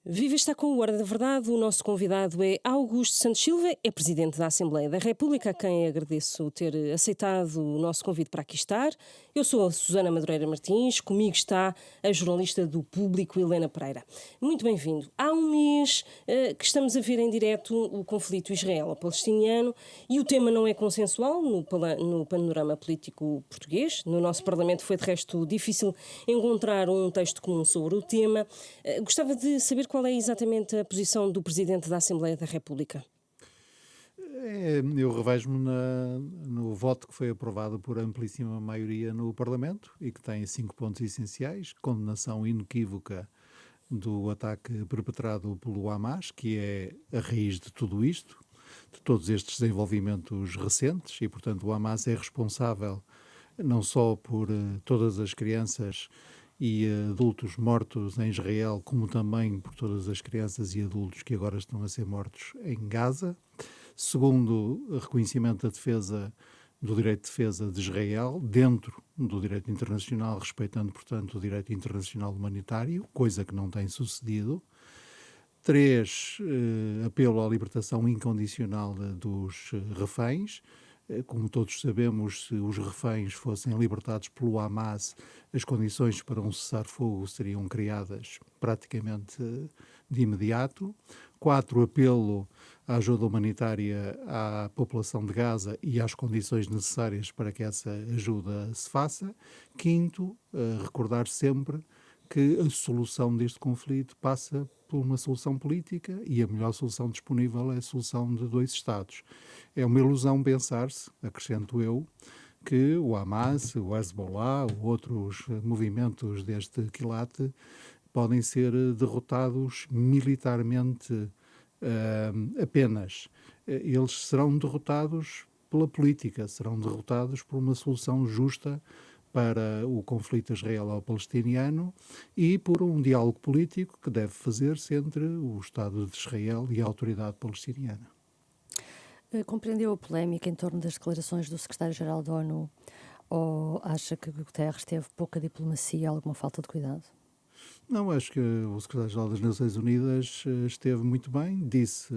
Viva está com o Hora da Verdade. O nosso convidado é Augusto Santos Silva, é Presidente da Assembleia da República, a quem agradeço ter aceitado o nosso convite para aqui estar. Eu sou a Susana Madureira Martins, comigo está a jornalista do Público, Helena Pereira. Muito bem-vindo. Há um mês que estamos a ver em direto o conflito israelo-palestiniano e o tema não é consensual no panorama político português. No nosso Parlamento foi, de resto, difícil encontrar um texto comum sobre o tema. Gostava de saber qual é exatamente a posição do Presidente da Assembleia da República. Eu revejo-me no voto que foi aprovado por amplíssima maioria no Parlamento e que tem 5 pontos essenciais: condenação inequívoca do ataque perpetrado pelo Hamas, que é a raiz de tudo isto, de todos estes desenvolvimentos recentes, e portanto o Hamas é responsável não só por todas as crianças e adultos mortos em Israel, como também por todas as crianças e adultos que agora estão a ser mortos em Gaza. Segundo, o reconhecimento da defesa do direito de defesa de Israel dentro do direito internacional, respeitando, portanto, o direito internacional humanitário, coisa que não tem sucedido. 3, apelo à libertação incondicional dos reféns. Como todos sabemos, se os reféns fossem libertados pelo Hamas, as condições para um cessar-fogo seriam criadas praticamente de imediato. 4, apelo à ajuda humanitária à população de Gaza e às condições necessárias para que essa ajuda se faça. 5, recordar sempre que a solução deste conflito passa por uma solução política e a melhor solução disponível é a solução de 2 Estados. É uma ilusão pensar-se, acrescento eu, que o Hamas, o Hezbollah ou outros movimentos deste quilate podem ser derrotados militarmente apenas. Eles serão derrotados pela política, serão derrotados por uma solução justa para o conflito israelo-palestiniano e por um diálogo político que deve fazer-se entre o Estado de Israel e a autoridade palestiniana. Compreendeu a polémica em torno das declarações do secretário-geral da ONU ou acha que Guterres teve pouca diplomacia e alguma falta de cuidado? Não, acho que o secretário-geral das Nações Unidas esteve muito bem, disse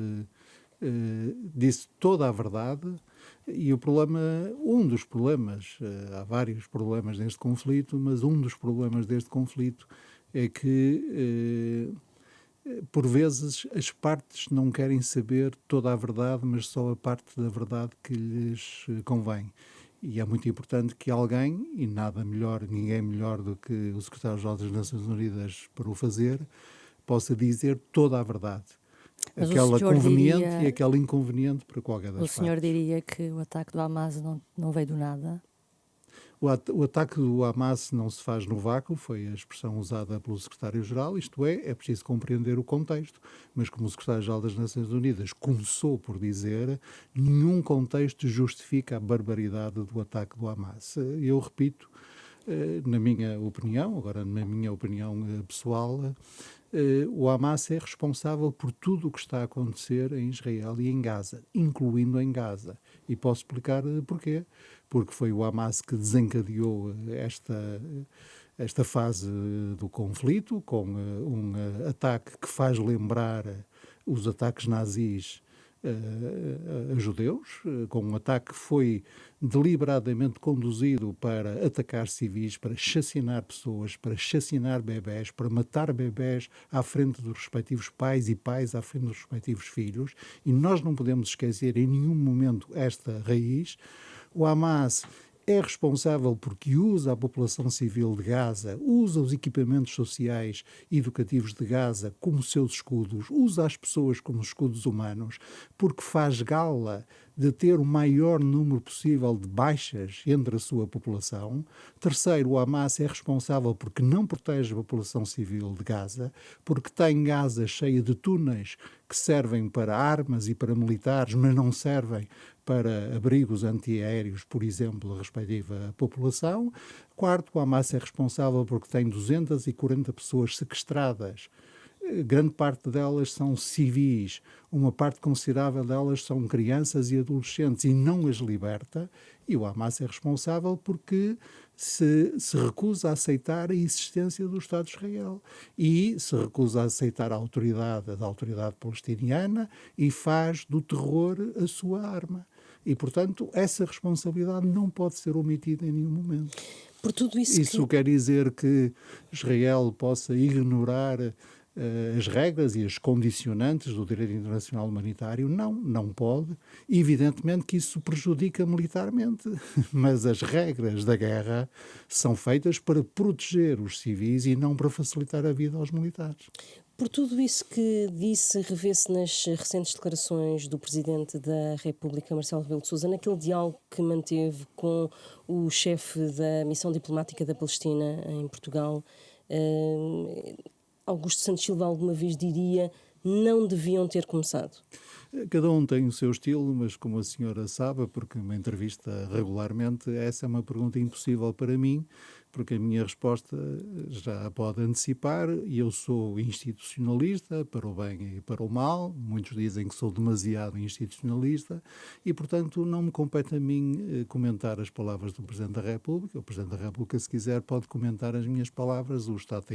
toda a verdade. E o problema, um dos problemas, há vários problemas neste conflito, mas um dos problemas deste conflito é que, por vezes, as partes não querem saber toda a verdade, mas só a parte da verdade que lhes convém. E é muito importante que alguém, e nada melhor, ninguém melhor do que o secretário-geral das Nações Unidas para o fazer, possa dizer toda a verdade. Mas Aquela conveniente e aquela inconveniente para qualquer das partes. O senhor partes. diria que o ataque do Hamas não veio do nada? O ataque do Hamas não se faz no vácuo, foi a expressão usada pelo secretário-geral, isto é preciso compreender o contexto, mas como o secretário-geral das Nações Unidas começou por dizer, nenhum contexto justifica a barbaridade do ataque do Hamas. Eu repito, na minha opinião, agora na minha opinião pessoal, o Hamas é responsável por tudo o que está a acontecer em Israel e em Gaza, incluindo em Gaza. E posso explicar porquê. Porque foi o Hamas que desencadeou esta fase do conflito, com um ataque que faz lembrar os ataques nazis a judeus, com um ataque que foi deliberadamente conduzido para atacar civis, para chacinar pessoas, para chacinar bebés, para matar bebés à frente dos respectivos pais e pais à frente dos respectivos filhos. E nós não podemos esquecer em nenhum momento esta raiz. O Hamas é responsável porque usa a população civil de Gaza, usa os equipamentos sociais e educativos de Gaza como seus escudos, usa as pessoas como escudos humanos, porque faz gala de ter o maior número possível de baixas entre a sua população. Terceiro, o Hamas é responsável porque não protege a população civil de Gaza, porque tem Gaza cheia de túneis que servem para armas e para militares, mas não servem para abrigos antiaéreos, por exemplo, da respectiva população. Quarto, o Hamas é responsável porque tem 240 pessoas sequestradas grande parte delas são civis, uma parte considerável delas são crianças e adolescentes e não as liberta, e o Hamas é responsável porque se recusa a aceitar a existência do Estado de Israel e se recusa a aceitar a da autoridade palestiniana e faz do terror a sua arma. E, portanto, essa responsabilidade não pode ser omitida em nenhum momento. Por tudo isso quer dizer que Israel possa ignorar as regras e as condicionantes do direito internacional humanitário? Não, não pode. Evidentemente que isso prejudica militarmente, mas as regras da guerra são feitas para proteger os civis e não para facilitar a vida aos militares. Por tudo isso que disse, revê-se nas recentes declarações do Presidente da República, Marcelo Rebelo de Sousa, naquele diálogo que manteve com o chefe da missão diplomática da Palestina em Portugal. Augusto Santos Silva alguma vez diria: não deviam ter começado. Cada um tem o seu estilo, mas como a senhora sabe, porque me entrevista regularmente, essa é uma pergunta impossível para mim, porque a minha resposta já pode antecipar, e eu sou institucionalista, para o bem e para o mal. Muitos dizem que sou demasiado institucionalista e, portanto, não me compete a mim comentar as palavras do Presidente da República. O Presidente da República, se quiser, pode comentar as minhas palavras. O Estado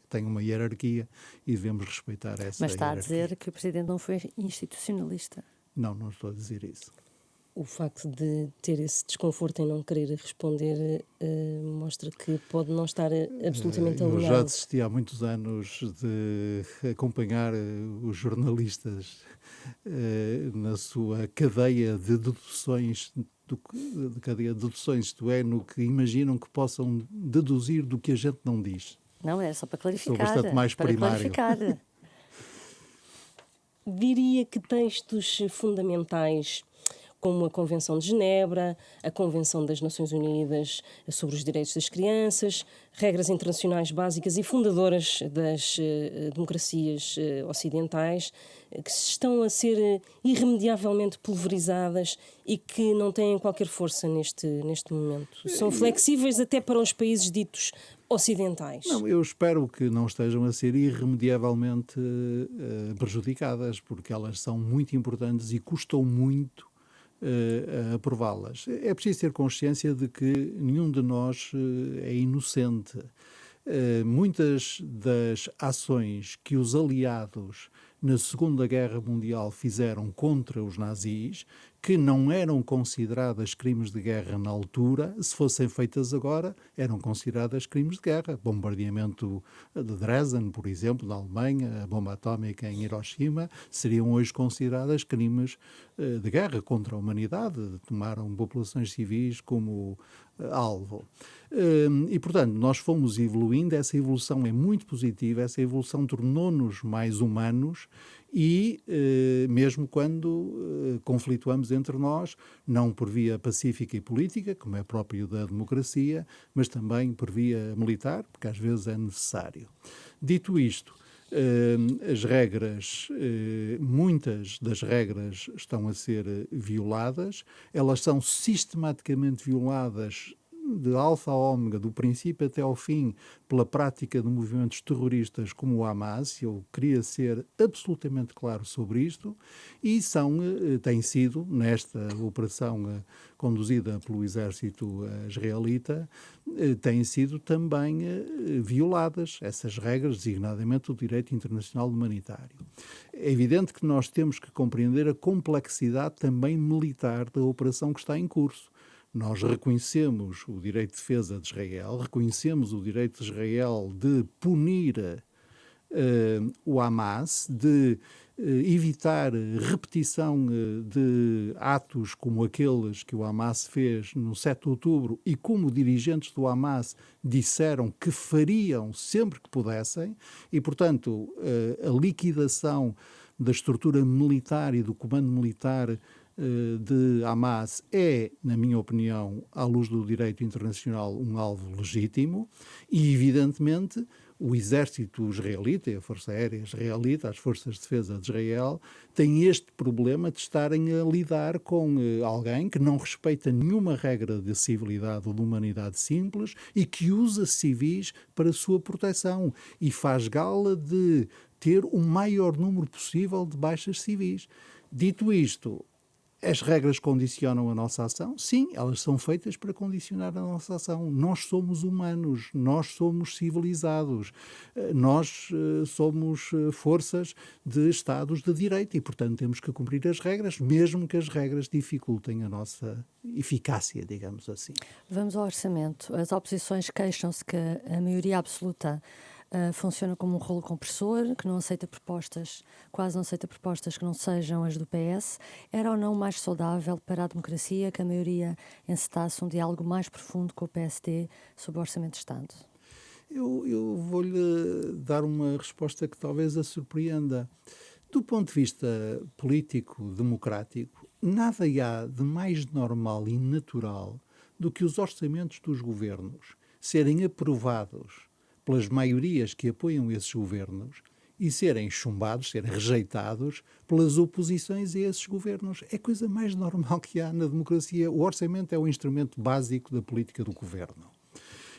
tem uma hierarquia e devemos respeitar essa hierarquia. Mas está a dizer que o Presidente não foi institucionalista. Não, não estou a dizer isso. O facto de ter esse desconforto em não querer responder mostra que pode não estar absolutamente alinhado. Eu já desisti há muitos anos de acompanhar os jornalistas na sua cadeia de deduções, isto é, no que imaginam que possam deduzir do que a gente não diz. Não, era só para clarificar. Sou bastante mais primário. Diria que textos fundamentais, como a Convenção de Genebra, a Convenção das Nações Unidas sobre os Direitos das Crianças, regras internacionais básicas e fundadoras das democracias ocidentais, que estão a ser irremediavelmente pulverizadas e que não têm qualquer força neste momento. São flexíveis até para os países ditos ocidentais. Não, eu espero que não estejam a ser irremediavelmente prejudicadas, porque elas são muito importantes e custam muito aprová-las. É preciso ter consciência de que nenhum de nós é inocente. Muitas das ações que os aliados na Segunda Guerra Mundial fizeram contra os nazis, que não eram consideradas crimes de guerra na altura, se fossem feitas agora, eram consideradas crimes de guerra. Bombardeamento de Dresden, por exemplo, na Alemanha, a bomba atómica em Hiroshima, seriam hoje consideradas crimes de guerra contra a humanidade. Tomaram populações civis como alvo. E, portanto, nós fomos evoluindo, essa evolução é muito positiva, essa evolução tornou-nos mais humanos e, mesmo quando conflituamos entre nós, não por via pacífica e política, como é próprio da democracia, mas também por via militar, porque às vezes é necessário. Dito isto, as regras, muitas das regras estão a ser violadas, elas são sistematicamente violadas de alfa a ômega, do princípio até ao fim, pela prática de movimentos terroristas como o Hamas. Eu queria ser absolutamente claro sobre isto, e têm sido, nesta operação conduzida pelo exército israelita, têm sido também violadas essas regras, designadamente o direito internacional humanitário. É evidente que nós temos que compreender a complexidade também militar da operação que está em curso. Nós reconhecemos o direito de defesa de Israel, reconhecemos o direito de Israel de punir o Hamas, de evitar repetição de atos como aqueles que o Hamas fez no 7 de outubro e como dirigentes do Hamas disseram que fariam sempre que pudessem, e, portanto, a liquidação da estrutura militar e do comando militar de Hamas é, na minha opinião, à luz do direito internacional, um alvo legítimo, e, evidentemente, o exército israelita e a força aérea israelita, as forças de defesa de Israel, têm este problema de estarem a lidar com alguém que não respeita nenhuma regra de civilidade ou de humanidade simples e que usa civis para a sua proteção e faz gala de ter o maior número possível de baixas civis. Dito isto, as regras condicionam a nossa ação? Sim, elas são feitas para condicionar a nossa ação. Nós somos humanos, nós somos civilizados, nós somos forças de Estados de Direito e, portanto, temos que cumprir as regras, mesmo que as regras dificultem a nossa eficácia, digamos assim. Vamos ao orçamento. As oposições queixam-se que a maioria absoluta funciona como um rolo compressor, que não aceita propostas, quase não aceita propostas que não sejam as do PS. Era ou não mais saudável para a democracia que a maioria encetasse um diálogo mais profundo com o PSD sobre o Orçamento de Estado? Eu vou-lhe dar uma resposta que talvez a surpreenda. Do ponto de vista político, democrático, nada há de mais normal e natural do que os orçamentos dos governos serem aprovados pelas maiorias que apoiam esses governos e serem chumbados, serem rejeitados pelas oposições a esses governos. É a coisa mais normal que há na democracia. O orçamento é o instrumento básico da política do governo.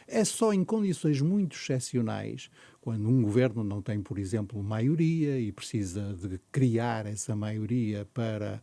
É só em condições muito excepcionais, quando um governo não tem, por exemplo, maioria e precisa de criar essa maioria para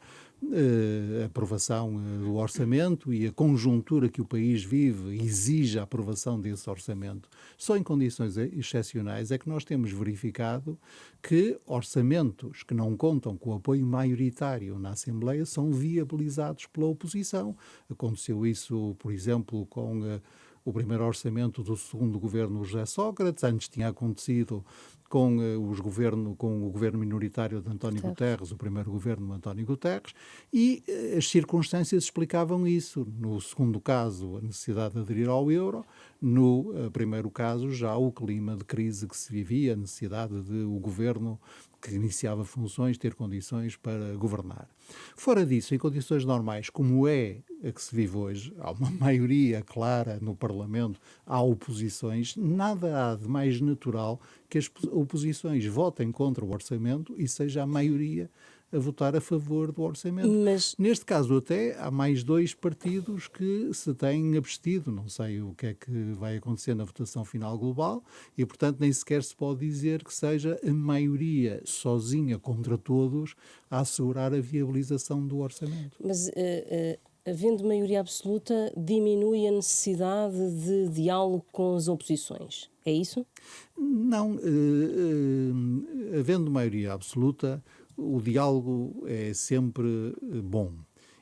a aprovação do orçamento e a conjuntura que o país vive exige a aprovação desse orçamento. Só em condições excepcionais é que nós temos verificado que orçamentos que não contam com o apoio maioritário na Assembleia são viabilizados pela oposição. Aconteceu isso, por exemplo, com o primeiro orçamento do segundo governo José Sócrates, antes tinha acontecido com o governo minoritário de António Guterres, o primeiro governo de António Guterres, e as circunstâncias explicavam isso. No segundo caso, a necessidade de aderir ao euro, no primeiro caso, já o clima de crise que se vivia, a necessidade de o governo que iniciava funções ter condições para governar. Fora disso, em condições normais, como é a que se vive hoje, há uma maioria clara no Parlamento, há oposições, nada há de mais natural que as oposições votem contra o orçamento e seja a maioria a votar a favor do orçamento. Mas Neste caso até há mais 2 partidos que se têm abstido, não sei o que é que vai acontecer na votação final global e, portanto, nem sequer se pode dizer que seja a maioria sozinha contra todos a assegurar a viabilização do orçamento. Mas havendo maioria absoluta, diminui a necessidade de diálogo com as oposições. É isso? Não, havendo maioria absoluta, o diálogo é sempre bom.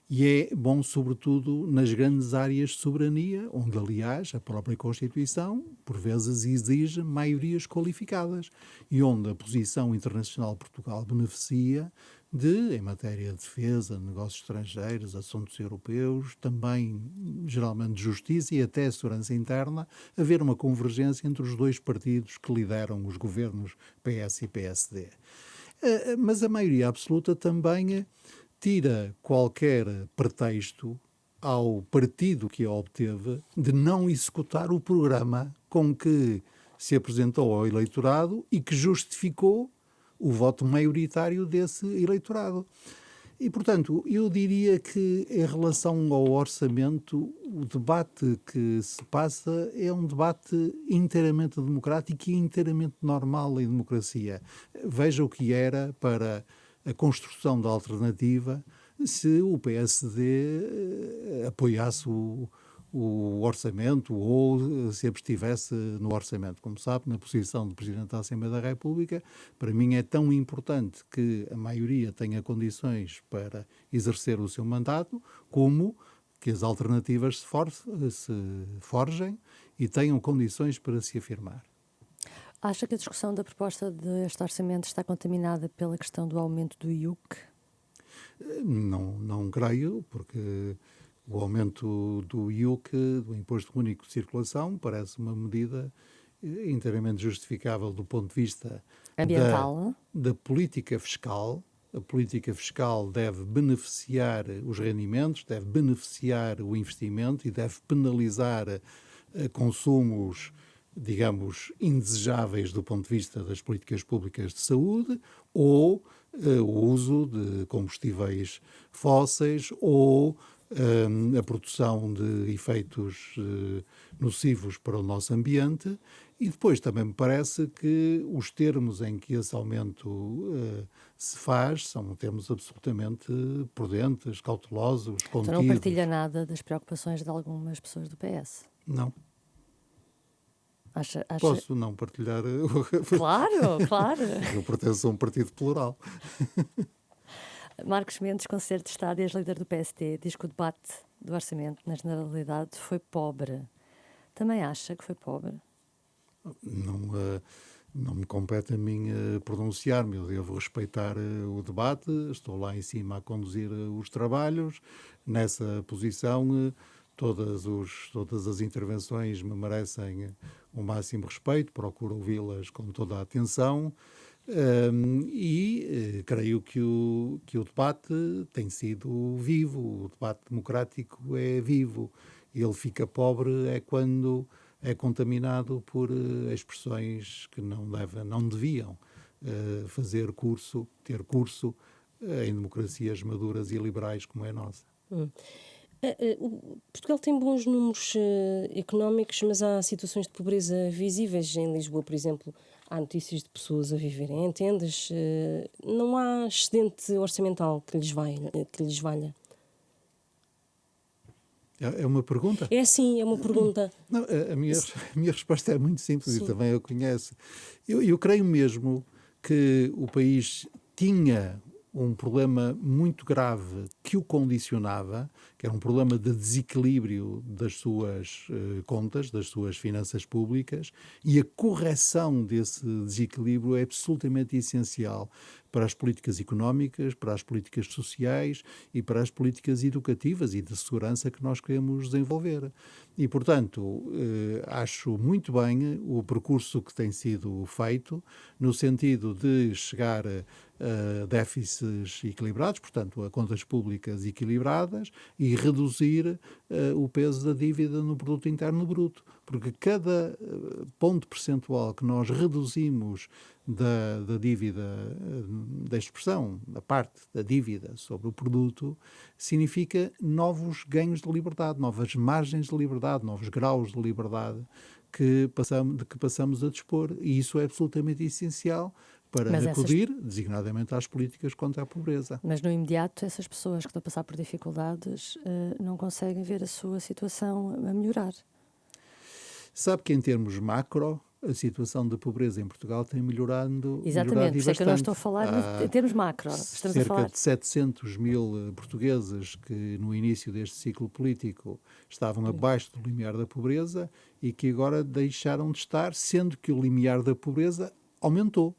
E é bom, sobretudo, nas grandes áreas de soberania, onde, aliás, a própria Constituição, por vezes, exige maiorias qualificadas e onde a posição internacional de Portugal beneficia de, em matéria de defesa, negócios estrangeiros, assuntos europeus, também, geralmente, de justiça e até segurança interna, haver uma convergência entre os 2 partidos que lideram os governos PS e PSD. Mas a maioria absoluta também tira qualquer pretexto ao partido que a obteve de não executar o programa com que se apresentou ao eleitorado e que justificou o voto maioritário desse eleitorado. E, portanto, eu diria que, em relação ao orçamento, o debate que se passa é um debate inteiramente democrático e inteiramente normal em democracia. Veja o que era para a construção da alternativa se o PSD apoiasse o orçamento ou se abstivesse no orçamento. Como sabe, na posição do Presidente da Assembleia da República, para mim é tão importante que a maioria tenha condições para exercer o seu mandato, como que as alternativas se forjem e tenham condições para se afirmar. Acha que a discussão da proposta deste orçamento está contaminada pela questão do aumento do IUC? Não creio, porque o aumento do IUC, do Imposto Único de Circulação, parece uma medida inteiramente justificável do ponto de vista ambiental, da política fiscal. A política fiscal deve beneficiar os rendimentos, deve beneficiar o investimento e deve penalizar consumos digamos, indesejáveis do ponto de vista das políticas públicas de saúde, ou o uso de combustíveis fósseis, ou a produção de efeitos nocivos para o nosso ambiente. E depois também me parece que os termos em que esse aumento se faz são termos absolutamente prudentes, cautelosos, Então não contidos. partilha nada das preocupações de algumas pessoas do PS? Não. Acha... Posso não partilhar. Claro, claro. Eu pertenço a um partido plural. Marcos Mendes, Conselheiro de Estado e ex-líder do PSD, diz que o debate do orçamento, na generalidade, foi pobre. Também acha que foi pobre? Não me compete a mim pronunciar-me. Eu devo respeitar o debate. Estou lá em cima a conduzir os trabalhos. Nessa posição, todas as intervenções me merecem o máximo respeito. Procuro ouvi-las com toda a atenção. Creio que o debate tem sido vivo, o debate democrático é vivo. Ele fica pobre é quando é contaminado por expressões que não deviam ter curso em democracias maduras e liberais como é a nossa. Portugal tem bons números económicos, mas há situações de pobreza visíveis. Em Lisboa, por exemplo, há notícias de pessoas a viverem em tendas. Não há excedente orçamental que lhes valha. É uma pergunta? É sim, é uma pergunta. Não, a minha resposta é muito simples. Sim. E também eu conheço. Eu creio mesmo que o país tinha um problema muito grave que o condicionava, que era um problema de desequilíbrio das suas contas, das suas finanças públicas, e a correção desse desequilíbrio é absolutamente essencial para as políticas económicas, para as políticas sociais e para as políticas educativas e de segurança que nós queremos desenvolver. E, portanto, acho muito bem o percurso que tem sido feito no sentido de chegar a déficits equilibrados, portanto, a contas públicas equilibradas e reduzir o peso da dívida no produto interno bruto. Porque cada ponto percentual que nós reduzimos da dívida, da expressão, da parte da dívida sobre o produto, significa novos ganhos de liberdade, novas margens de liberdade, novos graus de liberdade de que passamos a dispor. E isso é absolutamente essencial para acudir, designadamente, às políticas contra a pobreza. Mas no imediato, essas pessoas que estão a passar por dificuldades não conseguem ver a sua situação a melhorar. Sabe que em termos macro, a situação da pobreza em Portugal tem melhorado. Exatamente, por isso é que eu não estou a falar em termos macro. Estamos a falar de 700 mil portugueses que no início deste ciclo político estavam abaixo do limiar da pobreza e que agora deixaram de estar, sendo que o limiar da pobreza aumentou.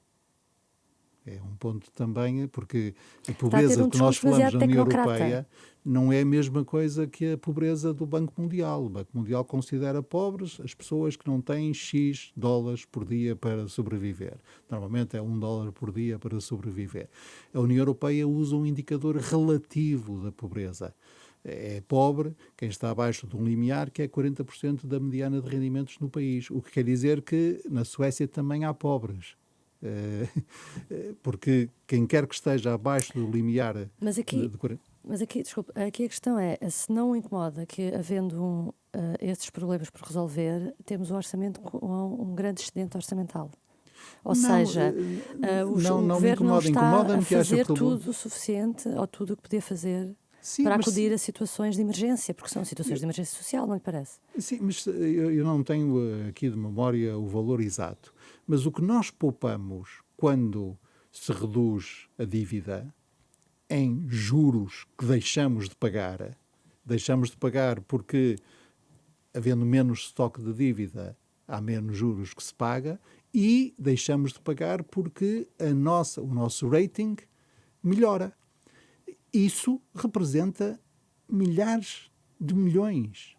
É um ponto também, porque a pobreza que nós falamos na União Europeia não é a mesma coisa que a pobreza do Banco Mundial. O Banco Mundial considera pobres as pessoas que não têm X dólares por dia para sobreviver. Normalmente é $1 por dia para sobreviver. A União Europeia usa um indicador relativo da pobreza. É pobre quem está abaixo de um limiar que é 40% da mediana de rendimentos no país. O que quer dizer que na Suécia também há pobres. Porque quem quer que esteja abaixo do limiar desculpe, aqui a questão é, se não incomoda que, havendo esses problemas por resolver, temos um orçamento com um grande excedente orçamental. Ou seja, o governo não está a fazer tudo o suficiente ou tudo o que podia fazer para acudir a situações de emergência, porque são situações de emergência social, não lhe parece? Sim, mas eu não tenho aqui de memória o valor exato. Mas o que nós poupamos quando se reduz a dívida em juros que deixamos de pagar porque, havendo menos estoque de dívida, há menos juros que se paga, e deixamos de pagar porque o nosso rating melhora. Isso representa milhares de milhões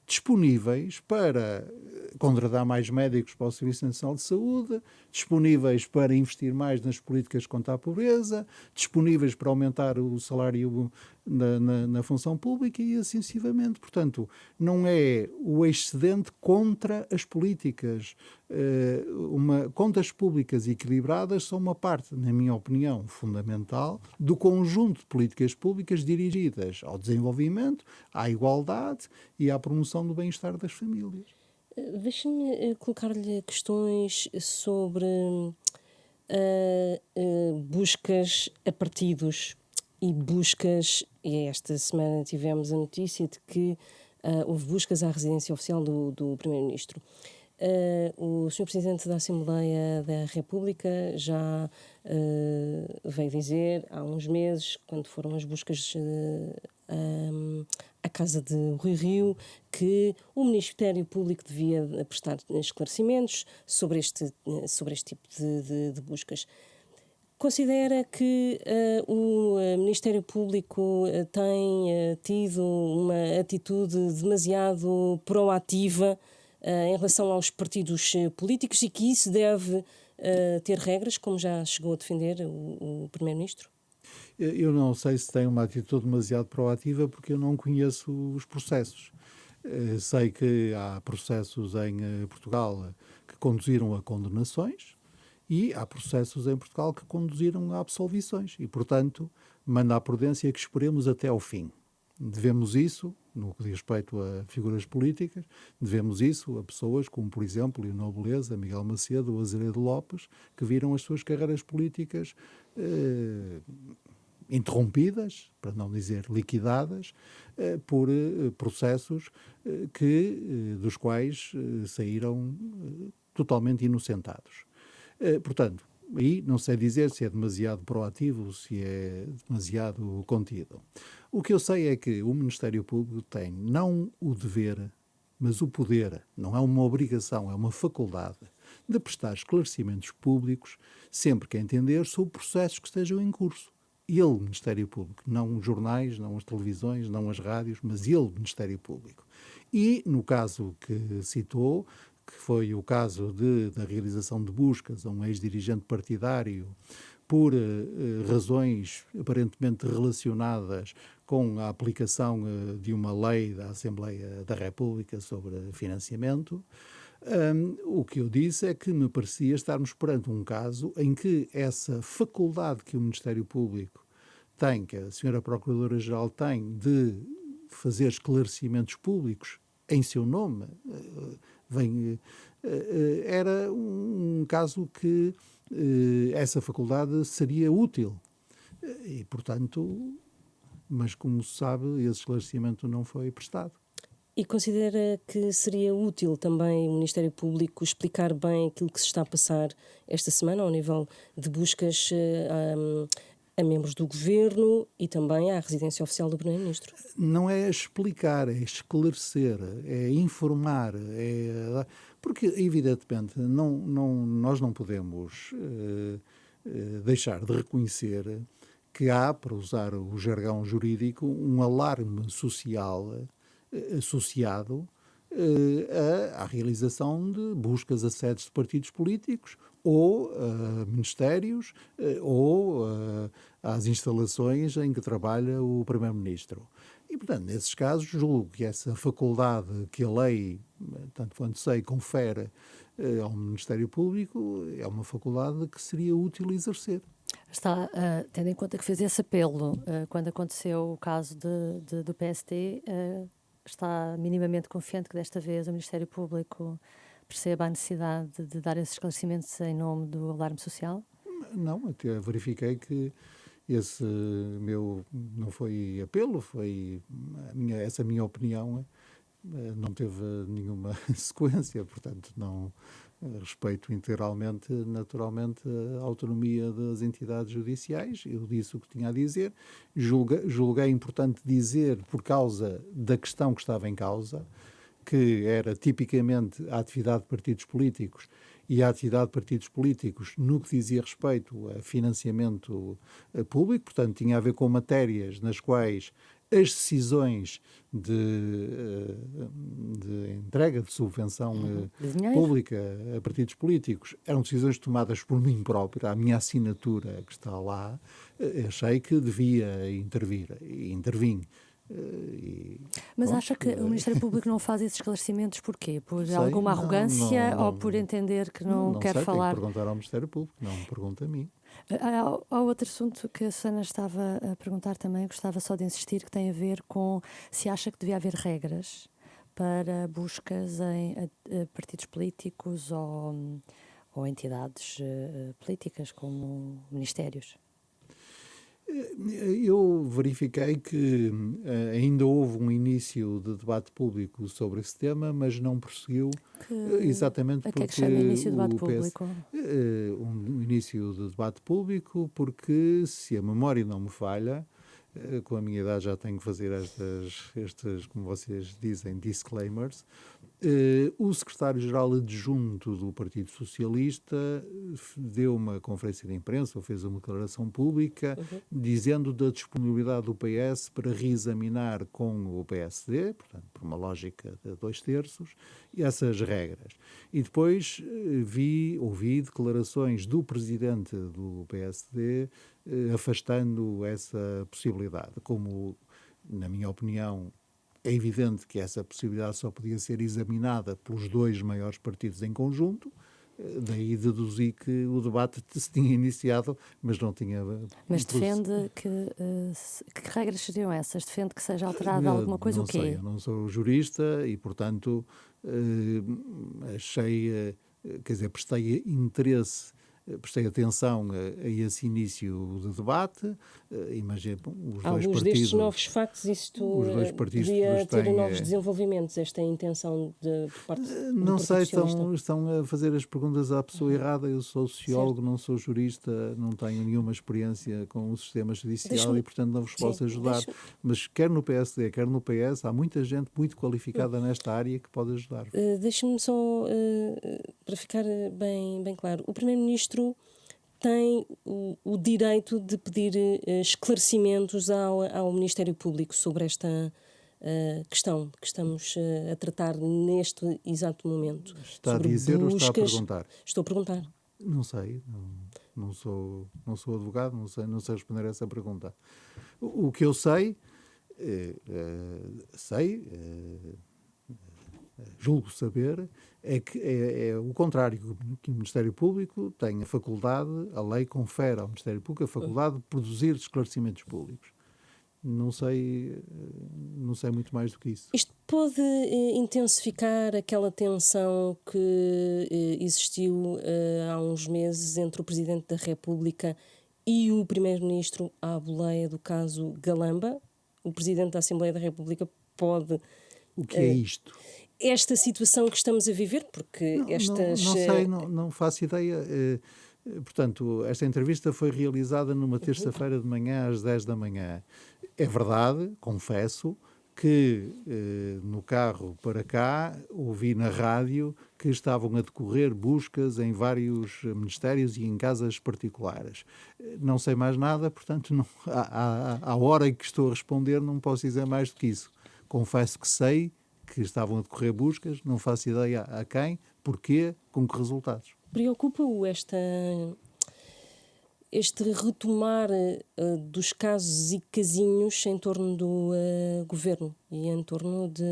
disponíveis para contratar mais médicos para o Serviço Nacional de Saúde, disponíveis para investir mais nas políticas contra a pobreza, disponíveis para aumentar o salário na função pública e assim sucessivamente. Portanto, não é o excedente contra as políticas. Contas públicas equilibradas são uma parte, na minha opinião, fundamental do conjunto de políticas públicas dirigidas ao desenvolvimento, à igualdade e à promoção do bem-estar das famílias. Deixe-me colocar-lhe questões sobre buscas a partidos e buscas, e esta semana tivemos a notícia de que houve buscas à residência oficial do Primeiro-Ministro. O Sr. Presidente da Assembleia da República já veio dizer há uns meses, quando foram as buscas à casa de Rui Rio, que o Ministério Público devia prestar esclarecimentos sobre este tipo de buscas. Considera que o Ministério Público tem tido uma atitude demasiado proativa em relação aos partidos políticos e que isso deve ter regras, como já chegou a defender o Primeiro-Ministro? Eu não sei se tem uma atitude demasiado proativa porque eu não conheço os processos. Sei que há processos em Portugal que conduziram a condenações e há processos em Portugal que conduziram a absolvições. E, portanto, manda a prudência que esperemos até ao fim. Devemos isso, no que diz respeito a figuras políticas, devemos isso a pessoas como, por exemplo, Leonor Beleza, Miguel Macedo ou Azeredo Lopes, que viram as suas carreiras políticas interrompidas, para não dizer liquidadas, por processos dos quais saíram totalmente inocentados. Portanto, aí não sei dizer se é demasiado proativo, se é demasiado contido. O que eu sei é que o Ministério Público tem não o dever, mas o poder, não é uma obrigação, é uma faculdade de prestar esclarecimentos públicos sempre que entender sobre processos que estejam em curso. Ele, Ministério Público, não os jornais, não as televisões, não as rádios, mas ele, Ministério Público. E, no caso que citou, que foi o caso da realização de buscas a um ex-dirigente partidário por razões aparentemente relacionadas com a aplicação de uma lei da Assembleia da República sobre financiamento, o que eu disse é que me parecia estarmos perante um caso em que essa faculdade que o Ministério Público tem, que a Sra. Procuradora-Geral tem, de fazer esclarecimentos públicos em seu nome, era um caso que essa faculdade seria útil. E, portanto, mas como se sabe, esse esclarecimento não foi prestado. E considera que seria útil também o Ministério Público explicar bem aquilo que se está a passar esta semana ao nível de buscas a membros do Governo e também à residência oficial do Primeiro-Ministro? Não é explicar, é esclarecer, é informar, porque, evidentemente, nós não podemos deixar de reconhecer que há, para usar o jargão jurídico, um alarme social associado à realização de buscas a sedes de partidos políticos ou a ministérios ou às instalações em que trabalha o Primeiro-Ministro. E, portanto, nesses casos, julgo que essa faculdade que a lei, tanto quanto sei, confere ao Ministério Público é uma faculdade que seria útil exercer. Está, tendo em conta que fez esse apelo quando aconteceu o caso do PST, está minimamente confiante que desta vez o Ministério Público perceba a necessidade de dar esses esclarecimentos em nome do alarme social? Não, até verifiquei que esse meu não foi apelo, foi essa minha opinião não teve nenhuma sequência, portanto não respeito integralmente, naturalmente, a autonomia das entidades judiciais. Eu disse o que tinha a dizer, julguei importante dizer, por causa da questão que estava em causa, que era tipicamente a atividade de partidos políticos e a atividade de partidos políticos no que dizia respeito a financiamento público, portanto tinha a ver com matérias nas quais as decisões de entrega de subvenção pública a partidos políticos eram decisões tomadas por mim próprio, a minha assinatura que está lá, achei que devia intervir e intervim. Mas acha que o Ministério Público não faz esses esclarecimentos porquê? Por Sei, alguma arrogância não, ou por entender que não quer sei, falar? Tem que perguntar ao Ministério Público, não me pergunta a mim. Há outro assunto que a Susana estava a perguntar também, gostava só de insistir, que tem a ver com se acha que devia haver regras para buscas em partidos políticos ou entidades políticas, como ministérios. Eu verifiquei que ainda houve um início de debate público sobre esse tema, mas não prosseguiu exatamente A que porque é que chama início de debate público? um início de debate público, porque, se a memória não me falha, com a minha idade já tenho que fazer estas, como vocês dizem, disclaimers. O secretário-geral adjunto do Partido Socialista deu uma conferência de imprensa, ou fez uma declaração pública, dizendo da disponibilidade do PS para reexaminar com o PSD, portanto, por uma lógica de 2/3, essas regras. E depois ouvi declarações do presidente do PSD afastando essa possibilidade, como, na minha opinião, é evidente que essa possibilidade só podia ser examinada pelos dois maiores partidos em conjunto, daí deduzi que o debate se tinha iniciado, mas não tinha... Mas defende que regras seriam essas? Defende que seja alterada alguma coisa? Não O quê? sei, eu não sou jurista e, portanto, prestei atenção a esse início de debate. Imagino os dois Alguns partidos, destes novos factos, isto os dois partidos devia ter têm, novos desenvolvimentos, esta intenção por parte do não Partido sei, Socialista. estão a fazer as perguntas à pessoa errada. Eu sou sociólogo, não sou jurista, não tenho nenhuma experiência com o sistema judicial e, portanto, não vos posso ajudar. Mas quer no PSD, quer no PS, há muita gente muito qualificada nesta área que pode ajudar. Deixe-me só, para ficar bem claro, o Primeiro-Ministro tem o direito de pedir esclarecimentos ao Ministério Público sobre esta questão que estamos a tratar neste exato momento. Está sobre a dizer buscas. ou está a perguntar? Estou a perguntar. Não sei, não sou advogado, não sei responder a essa pergunta. O que eu sei, julgo saber, é que é o contrário, que o Ministério Público tem a faculdade, a lei confere ao Ministério Público a faculdade de produzir esclarecimentos públicos. Não sei muito mais do que isso. Isto pode intensificar aquela tensão que existiu há uns meses entre o Presidente da República e o Primeiro-Ministro à boleia do caso Galamba? O Presidente da Assembleia da República pode... O que é isto? Esta situação que estamos a viver, porque Não sei, não faço ideia. Portanto, esta entrevista foi realizada numa terça-feira de manhã, às 10 da manhã. É verdade, confesso, que no carro para cá ouvi na rádio que estavam a decorrer buscas em vários ministérios e em casas particulares. Não sei mais nada, portanto, à hora em que estou a responder, não posso dizer mais do que isso. Confesso que sei que estavam a decorrer buscas, não faço ideia a quem, porquê, com que resultados. Preocupa-o este retomar dos casos e casinhos em torno do governo e em torno de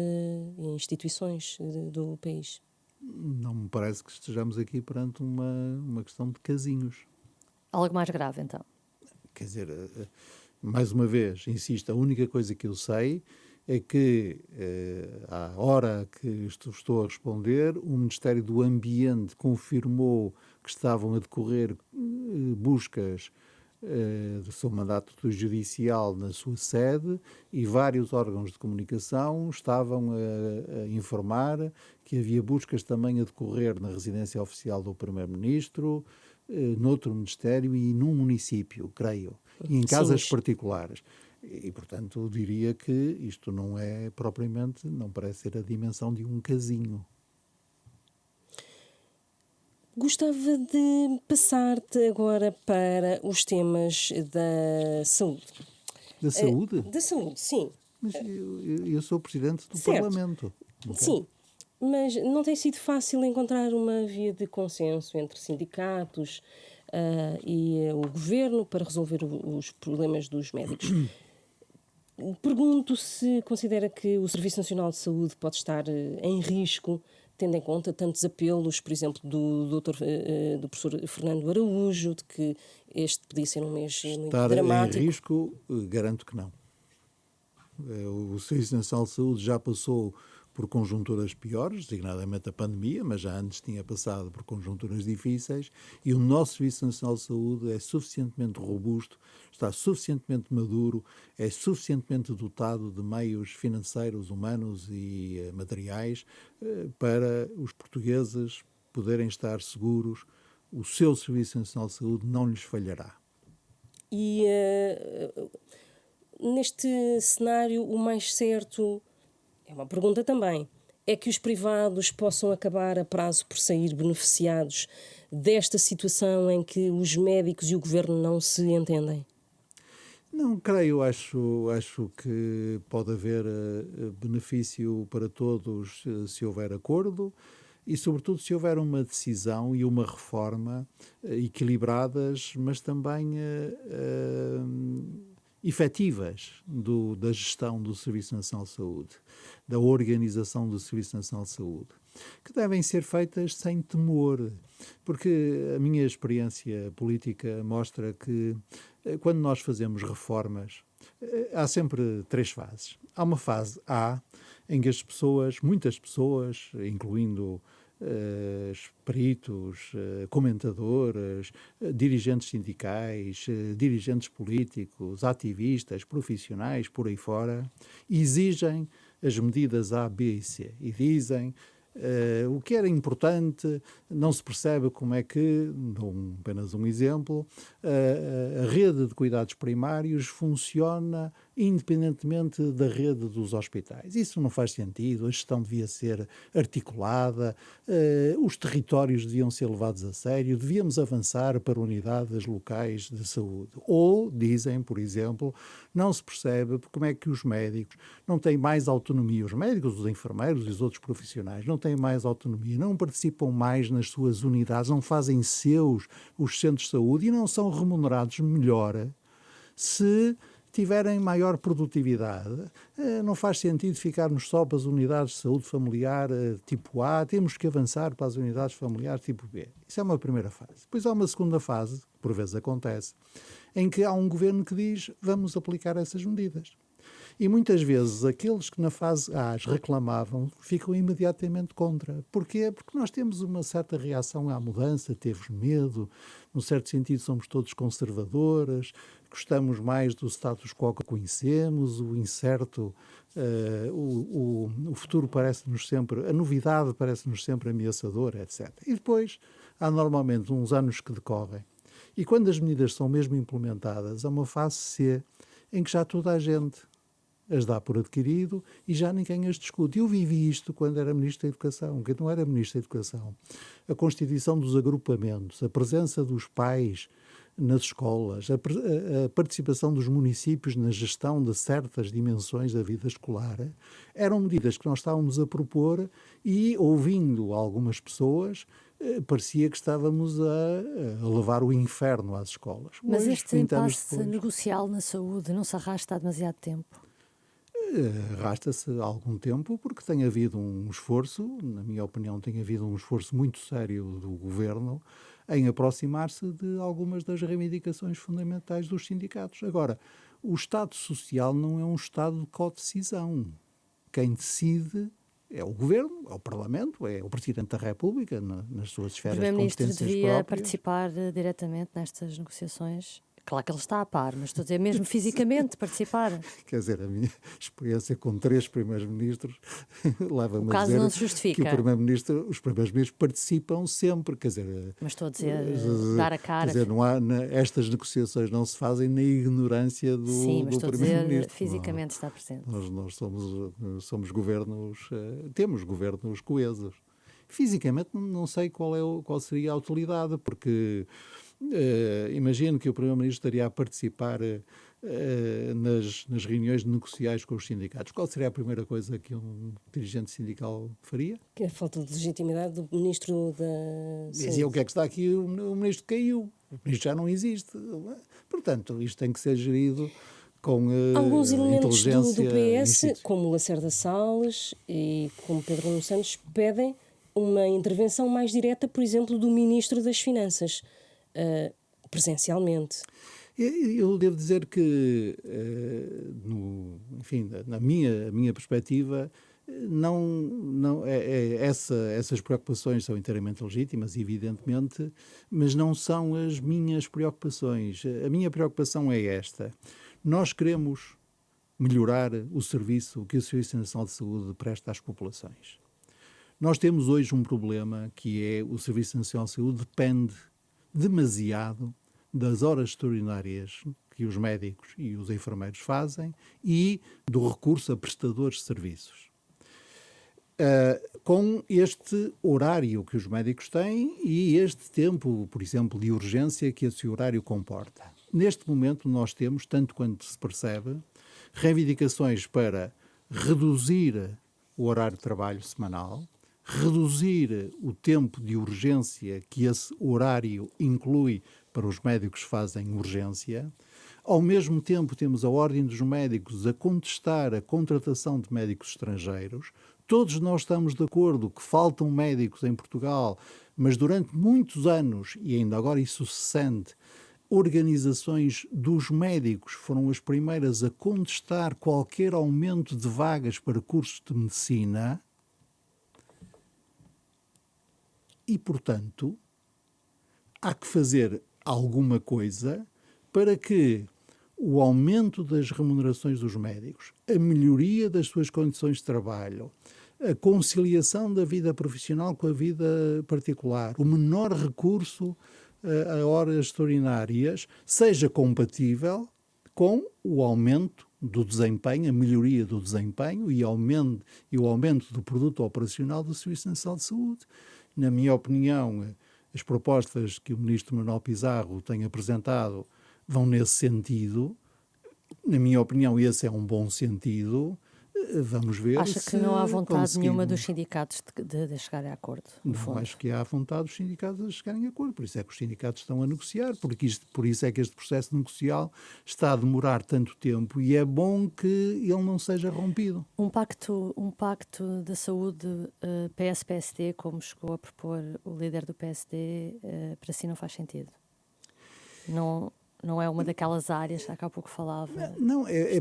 instituições do país? Não me parece que estejamos aqui perante uma questão de casinhos. Algo mais grave, então? Quer dizer, mais uma vez, insisto, a única coisa que eu sei é que, à hora que estou a responder, o Ministério do Ambiente confirmou que estavam a decorrer buscas sob mandato do Judicial na sua sede e vários órgãos de comunicação estavam a informar que havia buscas também a decorrer na residência oficial do Primeiro-Ministro, noutro Ministério e num município, creio, e em casas particulares. E, portanto, eu diria que isto não é propriamente, não parece ser a dimensão de um casinho. Gostava de passar-te agora para os temas da saúde. Da saúde? Da saúde, sim. Mas eu sou presidente do Certo. Parlamento. Ok? Sim, mas não tem sido fácil encontrar uma via de consenso entre sindicatos, e o governo para resolver os problemas dos médicos. Pergunto se considera que o Serviço Nacional de Saúde pode estar em risco, tendo em conta tantos apelos, por exemplo, do professor Fernando Araújo, de que este podia ser um mês muito Estar em dramático. risco, garanto que não. O Serviço Nacional de Saúde já passou por conjunturas piores, designadamente a pandemia, mas já antes tinha passado por conjunturas difíceis, e o nosso Serviço Nacional de Saúde é suficientemente robusto, está suficientemente maduro, é suficientemente dotado de meios financeiros, humanos e materiais para os portugueses poderem estar seguros. O seu Serviço Nacional de Saúde não lhes falhará. E neste cenário, o mais certo, é uma pergunta também, é que os privados possam acabar a prazo por sair beneficiados desta situação em que os médicos e o governo não se entendem? Não creio, acho que pode haver benefício para todos se houver acordo e, sobretudo, se houver uma decisão e uma reforma equilibradas, mas também efetivas da gestão do Serviço Nacional de Saúde, da organização do Serviço Nacional de Saúde, que devem ser feitas sem temor, porque a minha experiência política mostra que quando nós fazemos reformas, há sempre 3 fases. Há uma fase A, em que as pessoas, muitas pessoas, incluindo peritos, comentadoras, dirigentes sindicais, dirigentes políticos, ativistas, profissionais, por aí fora, exigem as medidas A, B e C e dizem o que era importante, não se percebe como é que, dou apenas um exemplo, a rede de cuidados primários funciona independentemente da rede dos hospitais. Isso não faz sentido, a gestão devia ser articulada, os territórios deviam ser levados a sério, devíamos avançar para unidades locais de saúde. Ou, dizem, por exemplo, não se percebe como é que os médicos não têm mais autonomia, os médicos, os enfermeiros e os outros profissionais não têm mais autonomia, não participam mais nas suas unidades, não fazem os centros de saúde e não são remunerados melhor se tiverem maior produtividade. Não faz sentido ficarmos só para as unidades de saúde familiar tipo A, temos que avançar para as unidades familiares tipo B. Isso é uma primeira fase. Depois há uma segunda fase, que por vezes acontece, em que há um governo que diz vamos aplicar essas medidas. E muitas vezes aqueles que na fase A as reclamavam ficam imediatamente contra. Porquê? Porque nós temos uma certa reação à mudança, temos medo, num certo sentido somos todos conservadores, gostamos mais do status quo que conhecemos, o incerto, o futuro parece-nos sempre, a novidade parece-nos sempre ameaçadora, etc. E depois há normalmente uns anos que decorrem. E quando as medidas são mesmo implementadas, há uma fase C em que já toda a gente as dá por adquirido e já ninguém as discute. Eu vivi isto quando era Ministro da Educação, que não era Ministro da Educação. A constituição dos agrupamentos, a presença dos pais nas escolas, a participação dos municípios na gestão de certas dimensões da vida escolar, eram medidas que nós estávamos a propor e, ouvindo algumas pessoas, parecia que estávamos a levar o inferno às escolas. Mas Hoje, este 20 anos impasse depois, negocial na saúde não se arrasta há demasiado tempo? arrasta-se há algum tempo porque tem havido um esforço, na minha opinião, tem havido um esforço muito sério do Governo em aproximar-se de algumas das reivindicações fundamentais dos sindicatos. Agora, o Estado Social não é um Estado de codecisão. Quem decide é o Governo, é o Parlamento, é o Presidente da República, nas suas O esferas de Primeiro-Ministro competências devia próprias. participar diretamente nestas negociações. Claro que ele está a par, mas estou a dizer mesmo fisicamente participar. Quer dizer, a minha experiência com 3 primeiros-ministros leva-me O a caso dizer não se que justifica. os primeiros-ministros participam sempre, quer dizer, Mas estou a dizer, dar a cara. quer dizer, não há, estas negociações não se fazem na ignorância Sim, mas do estou a dizer, primeiro-ministro. fisicamente está presente. Nós somos governos, temos governos coesos. Fisicamente não sei qual seria a utilidade, porque Imagino que o Primeiro-Ministro estaria a participar nas reuniões negociais com os sindicatos. Qual seria a primeira coisa que um dirigente sindical faria? Que é a falta de legitimidade do Ministro da Dizia: Saúde. o que é que está aqui? O Ministro caiu. O Ministro já não existe. Portanto, isto tem que ser gerido com Alguns elementos do inteligência. PS, como Lacerda Salles e como Pedro Nuno Santos, pedem uma intervenção mais direta, por exemplo, do Ministro das Finanças, presencialmente. Eu devo dizer que, enfim, na minha perspectiva, essas preocupações são inteiramente legítimas, evidentemente, mas não são as minhas preocupações. A minha preocupação é esta. Nós queremos melhorar o serviço que o Serviço Nacional de Saúde presta às populações. Nós temos hoje um problema que é o Serviço Nacional de Saúde depende demasiado das horas extraordinárias que os médicos e os enfermeiros fazem e do recurso a prestadores de serviços. Com este horário que os médicos têm e este tempo, por exemplo, de urgência que esse horário comporta. Neste momento nós temos, tanto quanto se percebe, reivindicações para reduzir o horário de trabalho semanal, reduzir o tempo de urgência que esse horário inclui para os médicos que fazem urgência. Ao mesmo tempo, temos a Ordem dos Médicos a contestar a contratação de médicos estrangeiros. Todos nós estamos de acordo que faltam médicos em Portugal, mas durante muitos anos, e ainda agora isso se sente, organizações dos médicos foram as primeiras a contestar qualquer aumento de vagas para cursos de medicina. E, portanto, há que fazer alguma coisa para que o aumento das remunerações dos médicos, a melhoria das suas condições de trabalho, a conciliação da vida profissional com a vida particular, o menor recurso a horas extraordinárias, seja compatível com o aumento do desempenho, a melhoria do desempenho e o aumento do produto operacional do Serviço Nacional de Saúde. Na minha opinião, as propostas que o Ministro Manuel Pizarro tem apresentado vão nesse sentido. Na minha opinião, esse é um bom sentido. Vamos ver. Acha que não há vontade nenhuma dos sindicatos de chegarem a acordo? Não acho que há vontade dos sindicatos de chegarem a acordo. Por isso é que os sindicatos estão a negociar, por isso é que este processo negocial está a demorar tanto tempo e é bom que ele não seja rompido. Um pacto da saúde PS-PSD, como chegou a propor o líder do PSD, para si não faz sentido? Não é uma daquelas áreas que há pouco falava? Não, é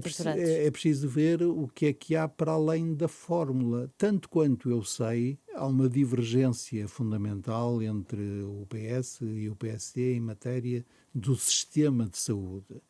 preciso ver o que é que há para além da fórmula. Tanto quanto eu sei, há uma divergência fundamental entre o PS e o PSD em matéria do sistema de saúde.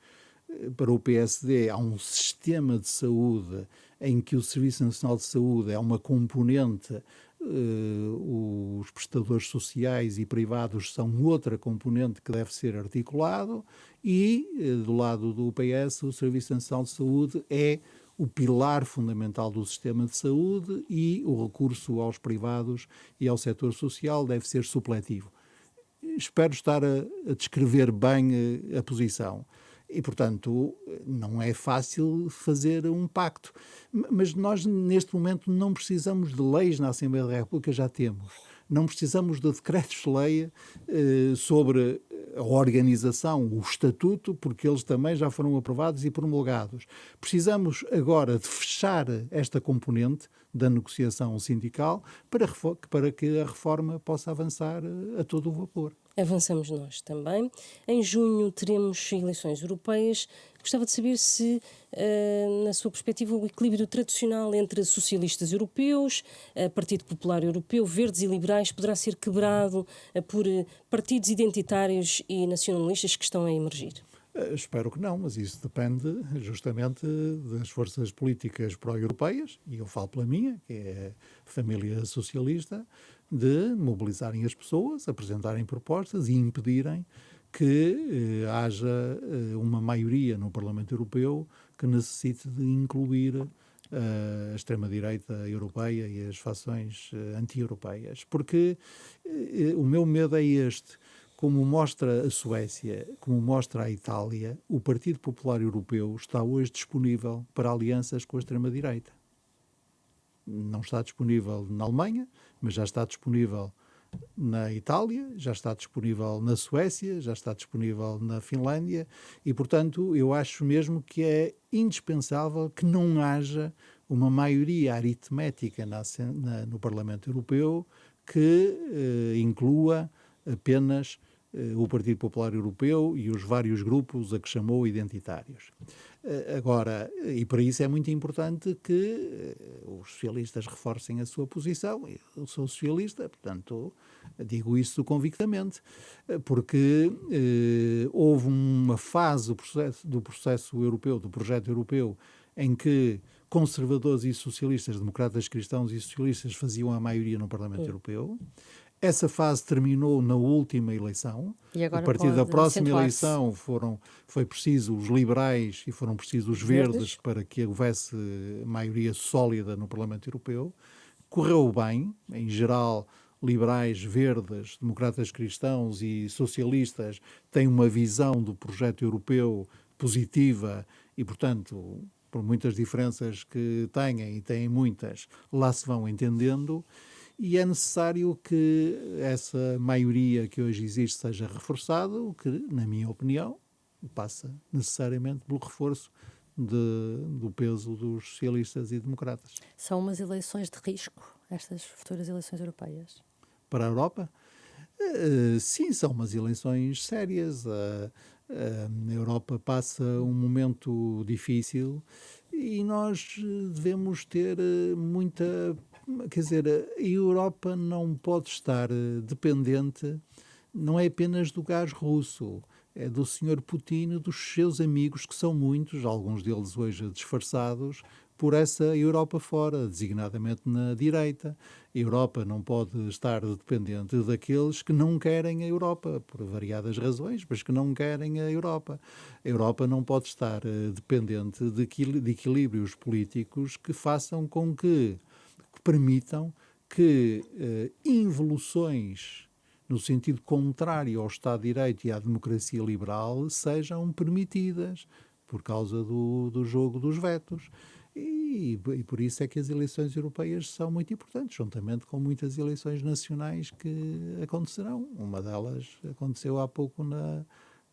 Para o PSD há um sistema de saúde em que o Serviço Nacional de Saúde é uma componente, os prestadores sociais e privados são outra componente que deve ser articulado e, do lado do PS, o Serviço Nacional de Saúde é o pilar fundamental do sistema de saúde e o recurso aos privados e ao setor social deve ser supletivo. Espero estar a descrever bem a posição. E, portanto, não é fácil fazer um pacto. Mas nós, neste momento, não precisamos de leis na Assembleia da República, já temos. Não precisamos de decretos-lei sobre a organização, o estatuto, porque eles também já foram aprovados e promulgados. Precisamos agora de fechar esta componente da negociação sindical para que a reforma possa avançar a todo o vapor. Avançamos nós também. Em junho teremos eleições europeias. Gostava de saber se, na sua perspectiva, o equilíbrio tradicional entre socialistas europeus, Partido Popular Europeu, verdes e liberais poderá ser quebrado por partidos identitários e nacionalistas que estão a emergir. Espero que não, mas isso depende justamente das forças políticas pró-europeias, e eu falo pela minha, que é a família socialista, de mobilizarem as pessoas, apresentarem propostas e impedirem que haja uma maioria no Parlamento Europeu que necessite de incluir a extrema-direita europeia e as fações anti-europeias. Porque o meu medo é este. como mostra a Suécia, como mostra a Itália, o Partido Popular Europeu está hoje disponível para alianças com a extrema-direita. Não está disponível na Alemanha, mas já está disponível na Itália, já está disponível na Suécia, já está disponível na Finlândia e, portanto, eu acho mesmo que é indispensável que não haja uma maioria aritmética no Parlamento Europeu que inclua apenas o Partido Popular Europeu e os vários grupos a que chamou identitários. Agora, e para isso é muito importante que os socialistas reforcem a sua posição. Eu sou socialista, portanto, digo isso convictamente, porque houve uma fase do processo europeu, do projeto europeu, em que conservadores e socialistas, democratas cristãos e socialistas faziam a maioria no Parlamento Europeu. Essa fase terminou na última eleição. E agora a partir da próxima acentuar-se. eleição foi preciso os liberais e foram precisos os verdes para que houvesse maioria sólida no Parlamento Europeu. Correu bem, em geral, liberais, verdes, democratas cristãos e socialistas têm uma visão do projeto europeu positiva e, portanto, por muitas diferenças que tenham, e têm muitas, lá se vão entendendo. E é necessário que essa maioria que hoje existe seja reforçada, o que, na minha opinião, passa necessariamente pelo reforço do peso dos socialistas e democratas. São umas eleições de risco, estas futuras eleições europeias? Para a Europa? Sim, são umas eleições sérias. A Europa passa um momento difícil e nós devemos ter muita... Quer dizer, a Europa não pode estar dependente, não é apenas do gás russo, é do Sr. Putin e dos seus amigos, que são muitos, alguns deles hoje disfarçados, por essa Europa fora, designadamente na direita. A Europa não pode estar dependente daqueles que não querem a Europa, por variadas razões, mas que não querem a Europa. A Europa não pode estar dependente de equilíbrios políticos que façam com que permitam que involuções no sentido contrário ao Estado de Direito e à democracia liberal sejam permitidas por causa do jogo dos vetos. E por isso é que as eleições europeias são muito importantes, juntamente com muitas eleições nacionais que acontecerão. Uma delas aconteceu há pouco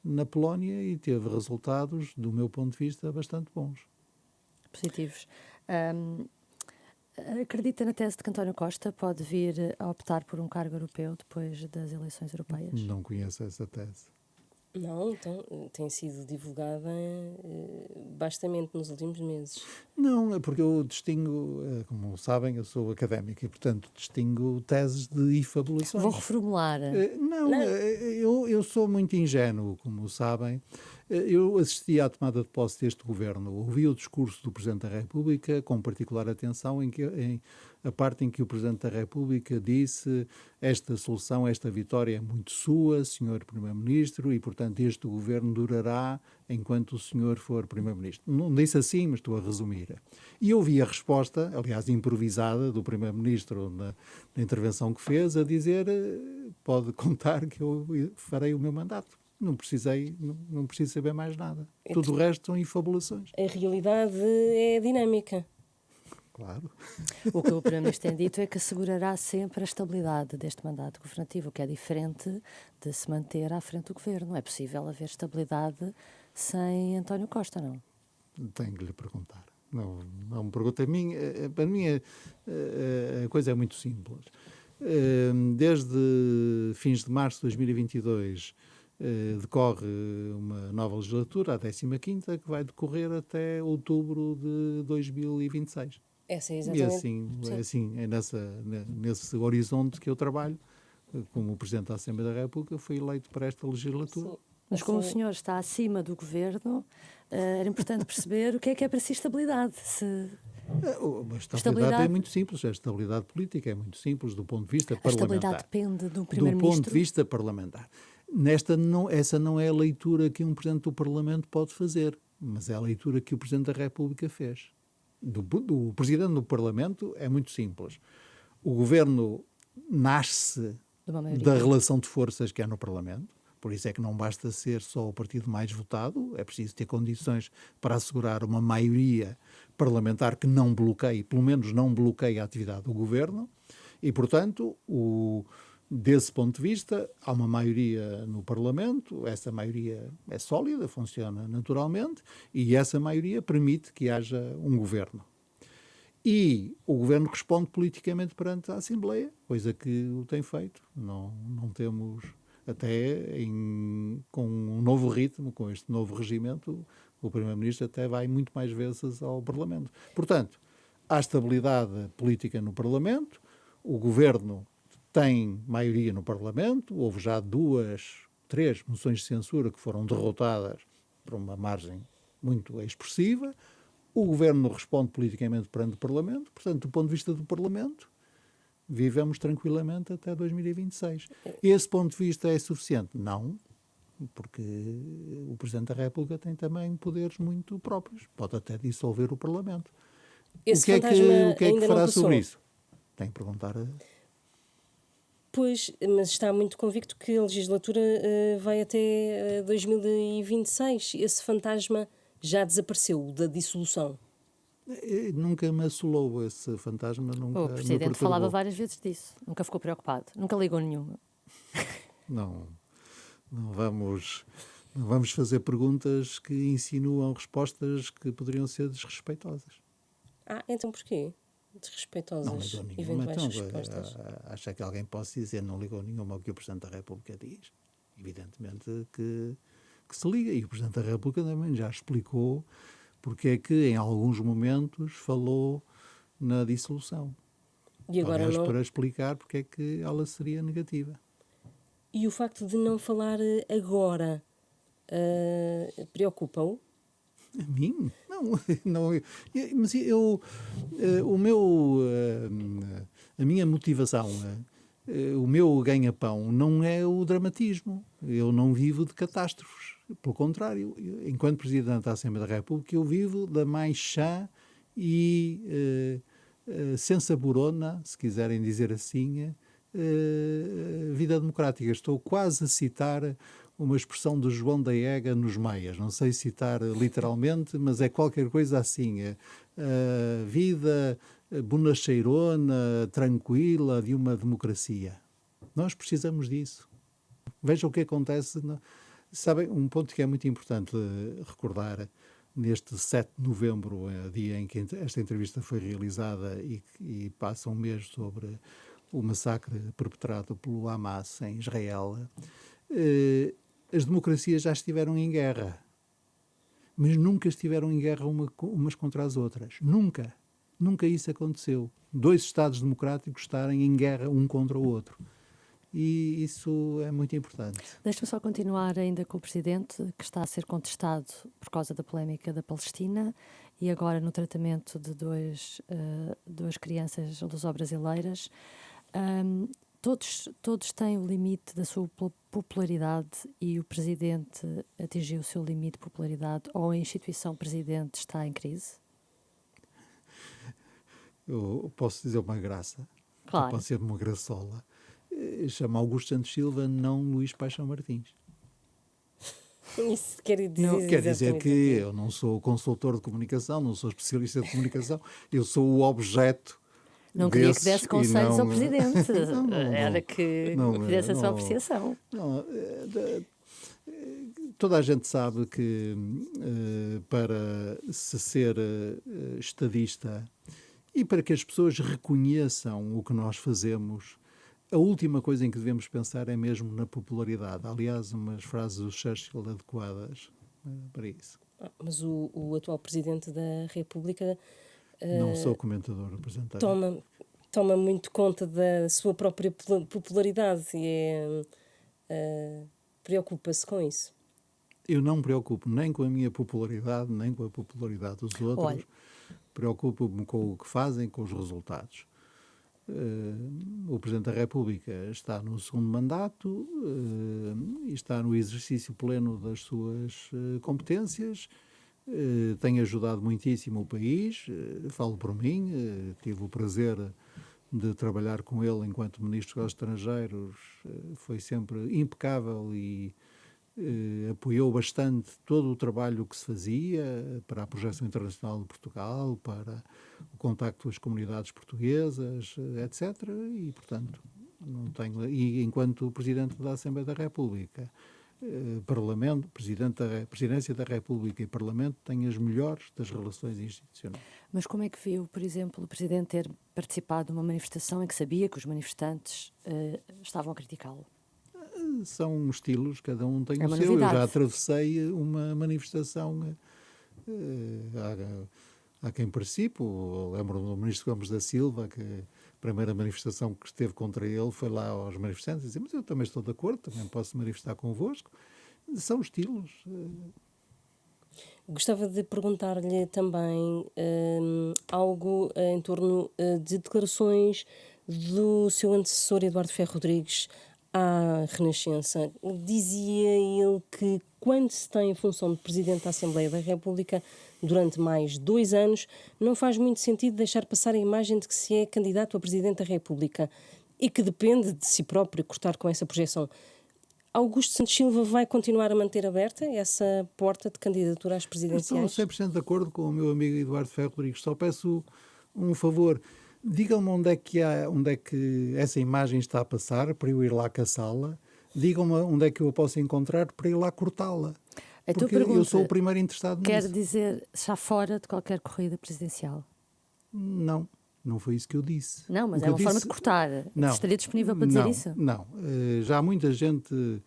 na Polónia e teve resultados, do meu ponto de vista, bastante bons. Positivos. Acredita na tese de que António Costa pode vir a optar por um cargo europeu depois das eleições europeias? Não conheço essa tese. Não, então tem sido divulgada bastamente nos últimos meses. Não, é porque eu distingo, como sabem, eu sou académico e, portanto, distingo teses de efabulações. Vou reformular. Não, eu sou muito ingênuo, como sabem. Eu assisti à tomada de posse deste governo, ouvi o discurso do Presidente da República com particular atenção em a parte em que o Presidente da República disse esta solução, esta vitória é muito sua, Sr. Primeiro-Ministro, e, portanto, este governo durará enquanto o senhor for Primeiro-Ministro. Não disse assim, mas estou a resumir. E ouvi a resposta, aliás, improvisada, do Primeiro-Ministro na intervenção que fez, a dizer pode contar que eu farei o meu mandato. Não preciso saber mais nada. Tudo o resto são efabulações. A realidade é dinâmica. Claro. O que o Primeiro-Ministro tem dito é que assegurará sempre a estabilidade deste mandato governativo, o que é diferente de se manter à frente do governo. Não é possível haver estabilidade sem António Costa, não? Tenho que lhe perguntar. Não me pergunta a mim. Para mim, a coisa é muito simples. Desde fins de março de 2022 decorre uma nova legislatura, a 15ª, que vai decorrer até outubro de 2026. Essa é exatamente. E assim é nesse horizonte que eu trabalho. Como Presidente da Assembleia da República, fui eleito para esta legislatura. Sim. Mas como o senhor está acima do governo, era importante perceber o que é para si estabilidade. A estabilidade é muito simples, a estabilidade política é muito simples do ponto de vista parlamentar. A estabilidade depende do Do Primeiro-Ministro? ponto de vista parlamentar. Essa não é a leitura que um Presidente do Parlamento pode fazer, mas é a leitura que o Presidente da República fez. Do Presidente do Parlamento é muito simples. O Governo nasce de uma maioria. da relação de forças que há no Parlamento. Por isso é que não basta ser só o partido mais votado, é preciso ter condições para assegurar uma maioria parlamentar que não bloqueie, pelo menos não bloqueie a atividade do governo. E, portanto, desse ponto de vista, há uma maioria no Parlamento, essa maioria é sólida, funciona naturalmente, e essa maioria permite que haja um governo. E o governo responde politicamente perante a Assembleia, coisa que o tem feito. Não temos, até com um novo ritmo, com este novo regimento, o Primeiro-Ministro até vai muito mais vezes ao Parlamento. Portanto, há estabilidade política no Parlamento, o governo tem maioria no Parlamento, houve já 3 moções de censura que foram derrotadas por uma margem muito expressiva. O governo responde politicamente perante o Parlamento, portanto, do ponto de vista do Parlamento, vivemos tranquilamente até 2026. Esse ponto de vista é suficiente? Não, porque o Presidente da República tem também poderes muito próprios, pode até dissolver o Parlamento. Esse o que é fantasma que ainda não fará passou. sobre isso? Tem que perguntar Pois, mas está muito convicto que a legislatura vai até 2026. Esse fantasma já desapareceu, da dissolução. Nunca me assolou esse fantasma, nunca O me Presidente perturbou. falava várias vezes disso, nunca ficou preocupado, nunca ligou nenhuma. Não vamos fazer perguntas que insinuam respostas que poderiam ser desrespeitosas. Então porquê? Não Desrespeitosas ligou nenhuma. eventuais Então, respostas. acha que alguém possa dizer não ligou nenhuma ao que o Presidente da República diz? Evidentemente que se liga. E o Presidente da República também já explicou porque é que em alguns momentos falou na dissolução. E agora Aliás, não. para explicar porque é que ela seria negativa. E o facto de não falar agora preocupa-o? A mim? Não, mas a minha motivação, o meu ganha-pão não é o dramatismo. Eu não vivo de catástrofes. Pelo contrário, enquanto Presidente da Assembleia da República, eu vivo da mais chã e sensaborona, se quiserem dizer assim, vida democrática. Estou quase a citar uma expressão de João da Ega nos Maias. Não sei citar literalmente, mas é qualquer coisa assim. Vida bonacheirona, tranquila, de uma democracia. Nós precisamos disso. Veja o que acontece. Sabem, um ponto que é muito importante recordar, neste 7 de novembro, dia em que esta entrevista foi realizada e passa um mês sobre o massacre perpetrado pelo Hamas em Israel, as democracias já estiveram em guerra, mas nunca estiveram em guerra umas contra as outras. Nunca. Nunca isso aconteceu. 2 Estados democráticos estarem em guerra um contra o outro. E isso é muito importante. Deixa-me só continuar ainda com o Presidente, que está a ser contestado por causa da polémica da Palestina e agora no tratamento de duas crianças luso-brasileiras. Todos têm o limite da sua popularidade e o Presidente atingiu o seu limite de popularidade ou a instituição Presidente está em crise? Eu posso dizer uma graça, Claro. pode ser uma graçola. Chama Augusto Santos Silva, não Luís Paixão Martins. Isso quer dizer, Não, quer dizer exatamente que eu não sou consultor de comunicação, não sou especialista de comunicação, eu sou o objeto. Não queria que desse conselhos ao Presidente, era que fizesse a sua apreciação. Toda a gente sabe que para se ser estadista e para que as pessoas reconheçam o que nós fazemos, a última coisa em que devemos pensar é mesmo na popularidade. Aliás, umas frases do Churchill adequadas para isso. Mas o atual Presidente da República não sou comentador representante. Toma muito conta da sua própria popularidade e preocupa-se com isso. Eu não me preocupo nem com a minha popularidade, nem com a popularidade dos outros. Olha. Preocupo-me com o que fazem, com os resultados. O Presidente da República está no segundo mandato e está no exercício pleno das suas competências. Tem ajudado muitíssimo o país. Falo por mim. Tive o prazer de trabalhar com ele enquanto Ministro dos Estrangeiros. Foi sempre impecável e apoiou bastante todo o trabalho que se fazia para a projeção internacional de Portugal, para o contacto com as comunidades portuguesas, etc. E, portanto, não tenho... E enquanto Presidente da Assembleia da República, Parlamento, Presidência da República e Parlamento têm as melhores das relações institucionais. Mas como é que viu, por exemplo, o Presidente ter participado de uma manifestação em que sabia que os manifestantes estavam a criticá-lo? São estilos, cada um tem É o uma seu. novidade. Eu já atravessei uma manifestação, há quem participo. Lembro-me do Ministro Gomes da Silva, que a primeira manifestação que esteve contra ele foi lá aos manifestantes e disse: mas eu também estou de acordo, também posso manifestar convosco. São estilos. Gostava de perguntar-lhe também algo em torno de declarações do seu antecessor Eduardo Ferro Rodrigues à Renascença. Dizia ele que quando se tem a função de Presidente da Assembleia da República durante mais 2 anos, não faz muito sentido deixar passar a imagem de que se é candidato a Presidente da República e que depende de si próprio cortar com essa projeção. Augusto Santos Silva vai continuar a manter aberta essa porta de candidatura às presidenciais? Estou 100% de acordo com o meu amigo Eduardo Ferro Rodrigues. Só peço um favor. Digam-me onde é que essa imagem está a passar para eu ir lá caçá-la. Digam-me onde é que eu a posso encontrar para ir lá cortá-la. Porque eu sou o primeiro interessado nisso. Quer dizer, já fora de qualquer corrida presidencial? Não foi isso que eu disse. Não, mas é uma forma de cortar. Não, estaria disponível para dizer isso? Não. Já muita gente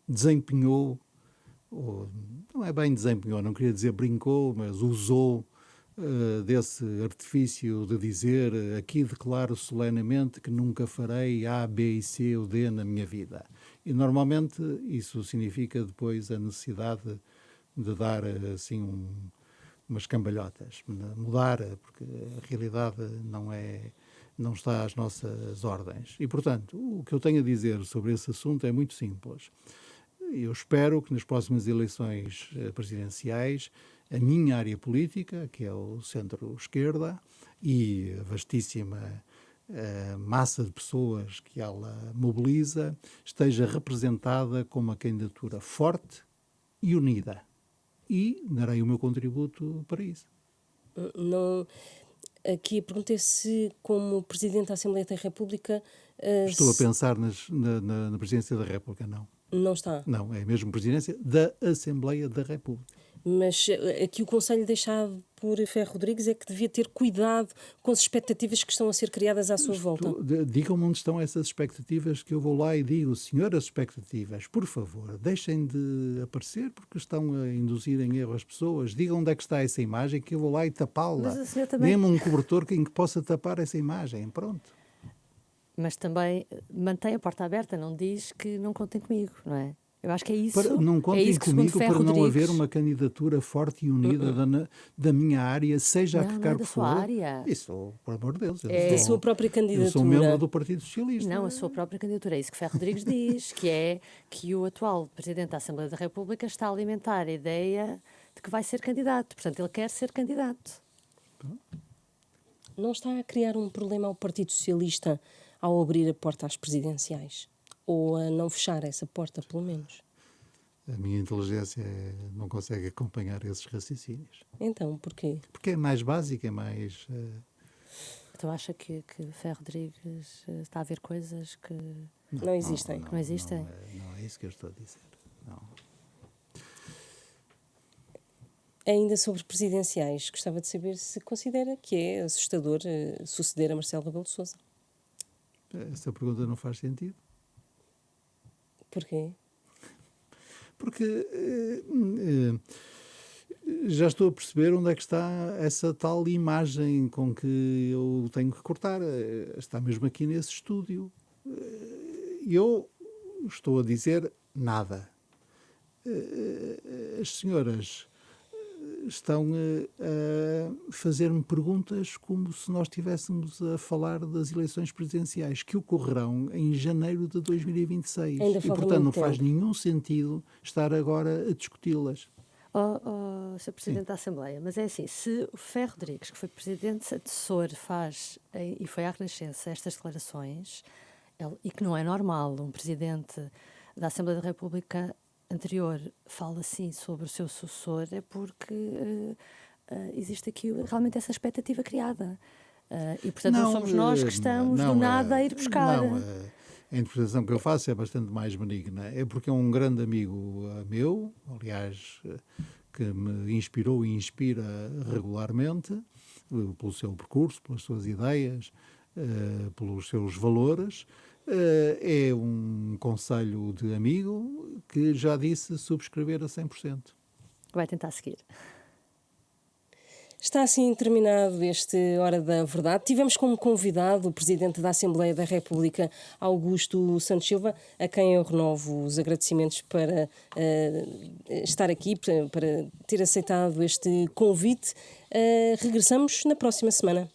desempenhou, ou não é bem desempenhou, não queria dizer brincou, mas usou desse artifício de dizer: aqui declaro solenemente que nunca farei A, B, C ou D na minha vida. E normalmente isso significa depois a necessidade de dar assim umas cambalhotas, mudar, porque a realidade não está às nossas ordens. E, portanto, o que eu tenho a dizer sobre esse assunto é muito simples. Eu espero que nas próximas eleições presidenciais a minha área política, que é o centro-esquerda, e a vastíssima massa de pessoas que ela mobiliza, esteja representada com uma candidatura forte e unida. E darei o meu contributo para isso. Não, aqui a pergunta é se, como Presidente da Assembleia da República... Estou a pensar na Presidência da República, não. Não está? Não, é mesmo Presidência da Assembleia da República. Mas aqui o conselho deixado por Ferro Rodrigues é que devia ter cuidado com as expectativas que estão a ser criadas à sua volta. Digam-me onde estão essas expectativas, que eu vou lá e digo: senhoras expectativas, por favor, deixem de aparecer porque estão a induzir em erro as pessoas. Digam onde é que está essa imagem, que eu vou lá e tapá-la. Dê-me um cobertor em que possa tapar essa imagem. Pronto. Mas também mantém a porta aberta, não diz que não contem comigo, não é? Eu acho que é isso. Não contem comigo para Ferro não haver uma candidatura forte e unida da minha área, seja a que cargo for. Área. Isso, por amor de Deus. Da sua própria candidatura. Eu sou membro do Partido Socialista. Não, a sua própria candidatura. É isso que Ferro Rodrigues diz, que é que o atual Presidente da Assembleia da República está a alimentar a ideia de que vai ser candidato. Portanto, ele quer ser candidato. Não está a criar um problema ao Partido Socialista ao abrir a porta às presidenciais? Ou a não fechar essa porta, pelo menos? A minha inteligência não consegue acompanhar esses raciocínios. Então, porquê? Porque é mais básico, é mais... Então acha que Ferro Rodrigues está a ver coisas que... Não existem? Não existem? Não é isso que eu estou a dizer. Não. Ainda sobre presidenciais, gostava de saber se considera que é assustador suceder a Marcelo Rebelo de Sousa. Essa pergunta não faz sentido. Porquê? Porque já estou a perceber onde é que está essa tal imagem com que eu tenho que cortar. Está mesmo aqui nesse estúdio. Eu estou a dizer nada. As senhoras estão a fazer-me perguntas como se nós estivéssemos a falar das eleições presidenciais que ocorrerão em janeiro de 2026. Ainda e, falta portanto, não muito faz tempo. nenhum sentido estar agora a discuti-las. Sr. Presidente da Assembleia, mas é assim, se o Ferro Rodrigues, que foi Presidente assessor, faz, e foi à Renascença, estas declarações, e que não é normal, um Presidente da Assembleia da República anterior fala assim sobre o seu sucessor, é porque existe aqui realmente essa expectativa criada. E, portanto, não somos nós que estamos do nada a ir buscar. Não, a interpretação que eu faço é bastante mais benigna. É porque é um grande amigo meu, aliás, que me inspirou e inspira regularmente, pelo seu percurso, pelas suas ideias, pelos seus valores. É um conselho de amigo que já disse subscrever a 100%. Vai tentar seguir. Está assim terminado este Hora da Verdade. Tivemos como convidado o Presidente da Assembleia da República, Augusto Santos Silva, a quem eu renovo os agradecimentos para estar aqui, para ter aceitado este convite. Regressamos na próxima semana.